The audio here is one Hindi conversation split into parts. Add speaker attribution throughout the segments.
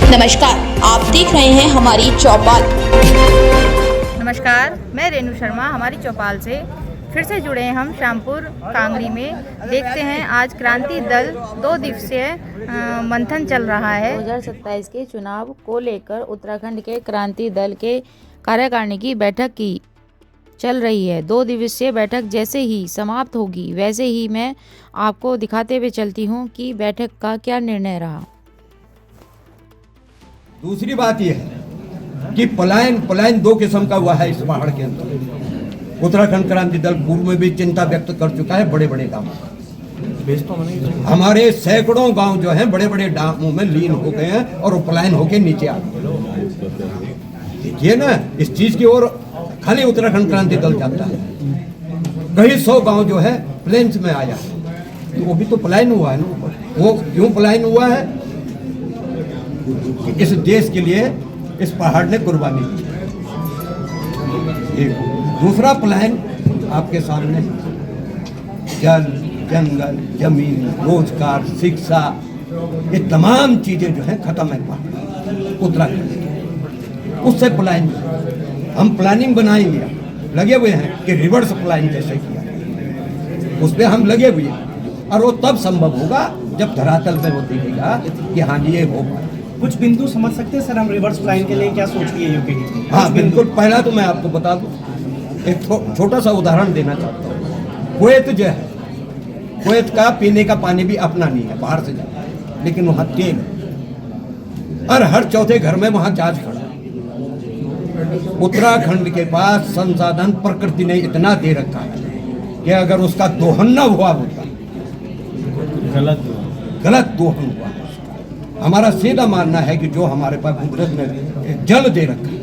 Speaker 1: नमस्कार, आप देख रहे हैं हमारी चौपाल।
Speaker 2: नमस्कार, मैं रेणु शर्मा हमारी चौपाल से फिर से जुड़े हैं हम श्यामपुर कांगड़ी में। देखते हैं आज क्रांति दल 2 दिवसीय मंथन चल रहा है। 2027 के चुनाव को लेकर उत्तराखंड के क्रांति दल के कार्यकारिणी की बैठक की चल रही है। 2 दिवसीय बैठक जैसे ही समाप्त होगी वैसे ही मैं आपको दिखाते हुए चलती हूँ कि बैठक का क्या निर्णय रहा।
Speaker 3: दूसरी बात यह है कि पलायन 2 किस्म का हुआ है इस पहाड़ के अंदर। उत्तराखंड क्रांति दल पूर्व में भी चिंता व्यक्त कर चुका है बड़े बड़े गांवों। हमारे सैकड़ों गांव जो हैं बड़े बड़े डामों में लीन हो गए हैं और वो पलायन होके नीचे आ गए। देखिए ना, इस चीज की ओर खाली उत्तराखंड क्रांति दल जाता है। कई 100 गांव जो है प्लेन्स में आया, तो वो भी तो पलायन हुआ है ना। वो क्यों पलायन हुआ है? इस देश के लिए इस पहाड़ ने कुर्बानी दी। एक दूसरा प्लान आपके सामने, जल, जंगल, जमीन, रोजगार, शिक्षा, ये तमाम चीजें जो हैं खत्म है उत्तराखंड। उससे प्लान हम प्लानिंग बनाएंगे, लगे हुए हैं कि रिवर्स प्लान जैसे किया, उस पर हम लगे हुए हैं। और वो तब संभव होगा जब धरातल में वो दिखेगा कि हाँ जी ये होगा।
Speaker 4: कुछ बिंदु समझ सकते हैं सर, हम रिवर्स प्लान के लिए क्या सोच रही है यूपी की?
Speaker 3: हाँ बिल्कुल। पहला तो मैं आपको बता दूं, एक छोटा सा उदाहरण देना चाहता हूँ। कुवैत जो है, कुवैत का पीने का पानी भी अपना नहीं है, बाहर से जाता है, लेकिन वहाँ तेल है और हर चौथे घर में वहाँ जहाज खड़ा है। उत्तराखंड के पास संसाधन प्रकृति ने इतना दे रखा है कि अगर उसका दोहन न हुआ होता, गलत दोहन हुआ। हमारा सीधा मानना है कि जो हमारे पास कुदरत ने जल दे रखा है,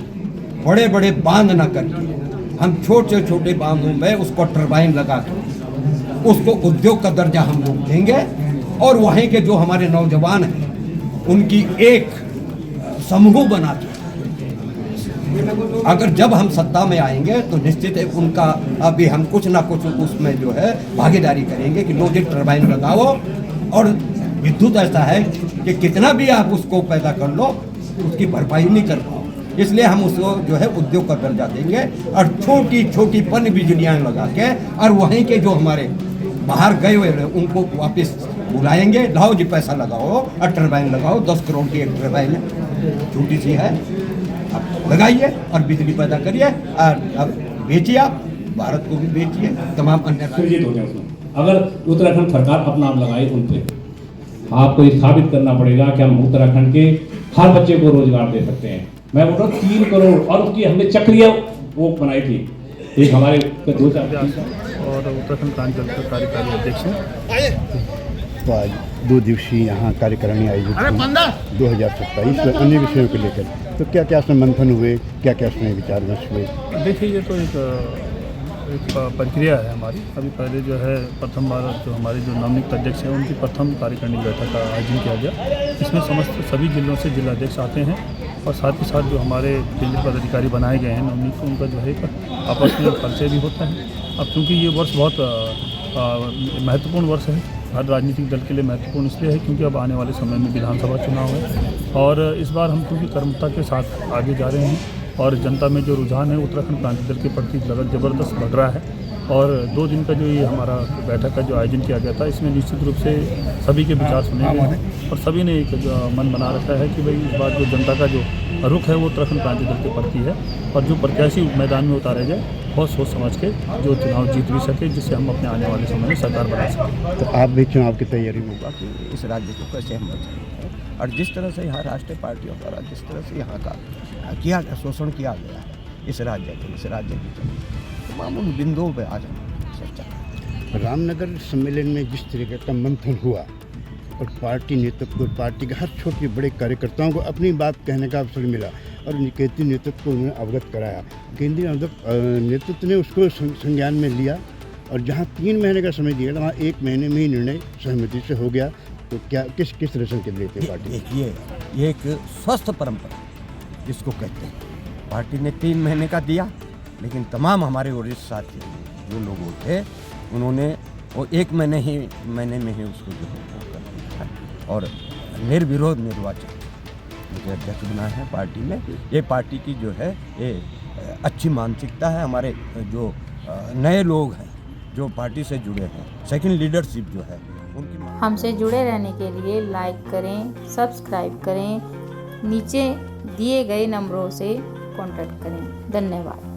Speaker 3: बड़े बड़े बांध ना करके हम छोटे छोटे बांधों में उसको टरबाइन लगा के उसको उद्योग का दर्जा हम लोग देंगे। और वहीं के जो हमारे नौजवान हैं उनकी एक समूह बना के अगर जब हम सत्ता में आएंगे तो निश्चित है उनका अभी हम कुछ ना कुछ उसमें जो है भागीदारी करेंगे कि लो जी टरबाइन लगाओ। और विद्युत ऐसा है कि कितना भी आप उसको पैदा कर लो उसकी भरपाई नहीं कर पाओ, इसलिए हम उसको जो है उद्योग का दर्जा देंगे और छोटी छोटी पन बिजलियाँ लगा के और वहीं के जो हमारे बाहर गए हुए हैं उनको वापस बुलाएंगे। लाओ जी पैसा लगाओ और टरबाइन लगाओ। 10 करोड़ की एक टरबाइन छोटी सी है, आप लगाइए और बिजली पैदा करिए और अब बेचिए, आप भारत को भी बेचिए, तमाम अन्य।
Speaker 5: अगर उत्तराखंड सरकार अपना नाम लगाए उन पे आपको ये साबित करना पड़ेगा कि हम उत्तराखंड के हर बच्चे को रोजगार दे सकते हैं। मैं बोल रहा हूँ 3 करोड़ और उसकी हमने चक्रिया वो बनाई थी। एक हमारे
Speaker 6: और उत्तराखंड क्रांति दल के कार्यकारी अध्यक्ष हैं।
Speaker 7: तो आज 2 दिवसीय यहाँ कार्यकारिणी आयोजित हुई 2027 में अन्य विषयों को लेकर, तो क्या क्या उसमें मंथन हुए, क्या क्या उसमें विचार विमर्श हुए?
Speaker 6: देखिए, ये तो एक प्रक्रिया है हमारी। अभी पहले जो है प्रथम बार जो हमारे जो नवनियुक्त अध्यक्ष हैं उनकी प्रथम कार्यकारिणी बैठक का आयोजन किया गया। इसमें सभी जिलों से जिलाध्यक्ष आते हैं और साथ ही साथ जो हमारे केंद्रीय पदाधिकारी बनाए गए हैं नवनियुक्त, उनका जो है आपस में परिचय भी होता है। अब क्योंकि ये वर्ष बहुत महत्वपूर्ण वर्ष है, हर राजनीतिक दल के लिए महत्वपूर्ण इसलिए है क्योंकि अब आने वाले समय में विधानसभा चुनाव है और इस बार हम क्योंकि कर्मठता के साथ आगे जा रहे हैं और जनता में जो रुझान है उत्तराखंड क्रांति दल के प्रति ज़बरदस्त बढ़ रहा है। और 2 दिन का जो ये हमारा बैठक का जो आयोजन किया गया था, इसमें निश्चित रूप से सभी के विचार सुने गए हैं और सभी ने एक मन बना रखा है कि भाई इस बार जो जनता का जो रुख है वो उत्तराखंड क्रांति दल के प्रति है और जो प्रत्याशी मैदान में उतारे गए बहुत सोच समझ के जो चुनाव जीत भी सके, जिससे हम अपने आने वाले समय में सरकार बना सकें।
Speaker 7: तो आप भी चुनाव की तैयारी में?
Speaker 3: बाकी इस राज्य को कैसे हम बचाएंगे और जिस तरह से यहाँ राष्ट्रीय पार्टियों द्वारा जिस तरह से यहाँ का किया शोषण किया गया है इस राज्य की तमाम उन बिंदुओं पर आज हम चर्चा।
Speaker 7: रामनगर सम्मेलन में जिस तरीके का मंथन हुआ और पार्टी नेतृत्व को, पार्टी के हर छोटे बड़े कार्यकर्ताओं को अपनी बात कहने का अवसर मिला और केंद्रीय नेतृत्व को उन्होंने अवगत कराया। केंद्रीय नेतृत्व ने उसको संज्ञान में लिया और जहाँ 3 महीने का समय दिया वहाँ 1 महीने में ही निर्णय सहमति से हो गया। तो क्या किस तरह से लेते हैं पार्टी?
Speaker 3: ये एक स्वस्थ परंपरा जिसको कहते हैं। पार्टी ने 3 महीने का दिया, लेकिन तमाम हमारे वरिष्ठ साथी जो लोग थे उन्होंने वो 1 महीने में ही उसको जो है और निर्विरोध निर्वाचन मुझे अध्यक्ष बनाया है पार्टी में। ये पार्टी की जो है ये अच्छी मानसिकता है। हमारे जो नए लोग हैं जो पार्टी से जुड़े हैं, सेकंड लीडरशिप जो है उनकी।
Speaker 2: हमसे जुड़े रहने के लिए लाइक करें, सब्सक्राइब करें, नीचे दिए गए नंबरों से कॉन्टैक्ट करें। धन्यवाद।